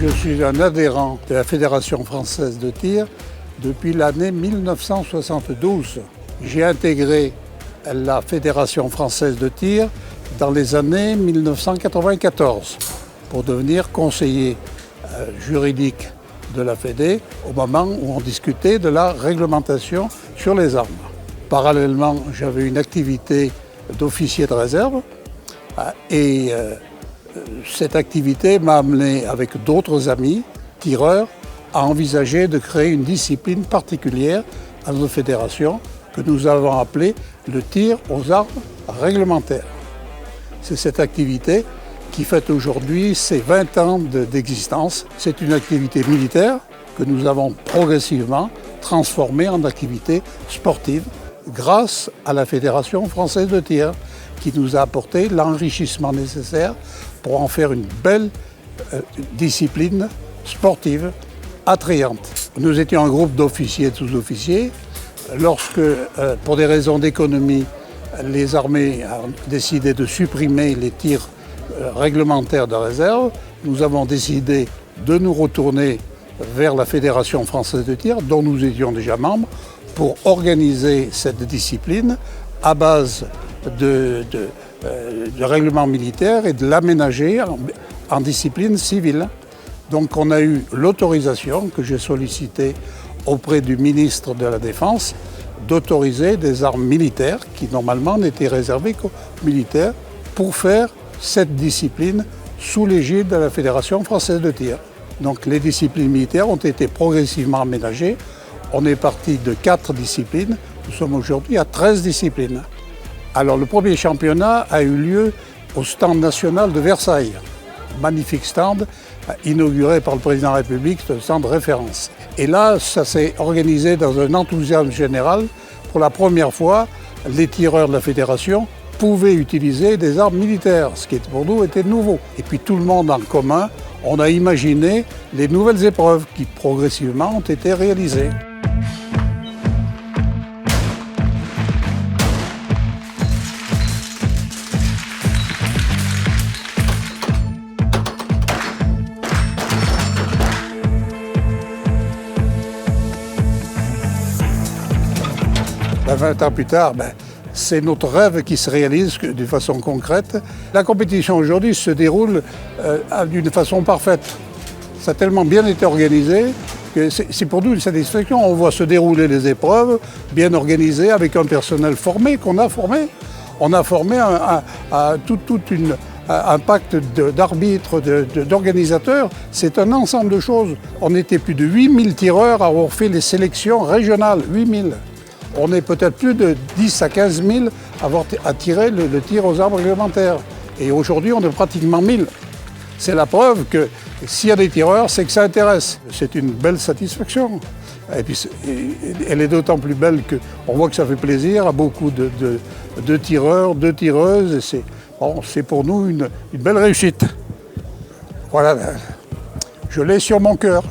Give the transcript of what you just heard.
Je suis un adhérent de la Fédération française de tir depuis l'année 1972. J'ai intégré la Fédération française de tir dans les années 1994 pour devenir conseiller juridique de la Fédé au moment où on discutait de la réglementation sur les armes. Parallèlement, j'avais une activité d'officier de réserve et cette activité m'a amené, avec d'autres amis tireurs, à envisager de créer une discipline particulière à notre fédération que nous avons appelée le tir aux armes réglementaires. C'est cette activité qui fête aujourd'hui ses 20 ans d'existence. C'est une activité militaire que nous avons progressivement transformée en activité sportive grâce à la Fédération française de tir qui nous a apporté l'enrichissement nécessaire pour en faire une belle discipline sportive attrayante. Nous étions un groupe d'officiers et de sous-officiers. Lorsque, pour des raisons d'économie, les armées ont décidé de supprimer les tirs réglementaires de réserve, nous avons décidé de nous retourner vers la Fédération française de tir, dont nous étions déjà membres, pour organiser cette discipline à base de règlements militaires et de l'aménager en discipline civile. Donc on a eu l'autorisation que j'ai sollicitée auprès du ministre de la Défense d'autoriser des armes militaires qui normalement n'étaient réservées qu'aux militaires pour faire cette discipline sous l'égide de la Fédération française de tir. Donc les disciplines militaires ont été progressivement aménagées. On est parti de 4 disciplines, nous sommes aujourd'hui à 13 disciplines. Alors le premier championnat a eu lieu au stand national de Versailles. Magnifique stand, inauguré par le président de la République, c'est un stand de référence. Et là, ça s'est organisé dans un enthousiasme général. Pour la première fois, les tireurs de la Fédération pouvaient utiliser des armes militaires, ce qui pour nous était nouveau. Et puis tout le monde en commun, on a imaginé les nouvelles épreuves qui progressivement ont été réalisées. Ben, 20 ans plus tard, c'est notre rêve qui se réalise d'une façon concrète. La compétition aujourd'hui se déroule d'une façon parfaite. Ça a tellement bien été organisé que c'est pour nous une satisfaction. On voit se dérouler les épreuves bien organisées avec un personnel formé qu'on a formé. On a formé un pacte d'arbitres, d'organisateurs. C'est un ensemble de choses. On était plus de 8000 tireurs à avoir fait les sélections régionales, 8000. On est peut-être plus de 10 à 15 000 à tirer le tir aux armes réglementaires. Et aujourd'hui, on est pratiquement 1000. C'est la preuve que s'il y a des tireurs, c'est que ça intéresse. C'est une belle satisfaction. Et puis, elle est d'autant plus belle qu'on voit que ça fait plaisir à beaucoup de tireurs, de tireuses. Et c'est pour nous une belle réussite. Voilà, je l'ai sur mon cœur.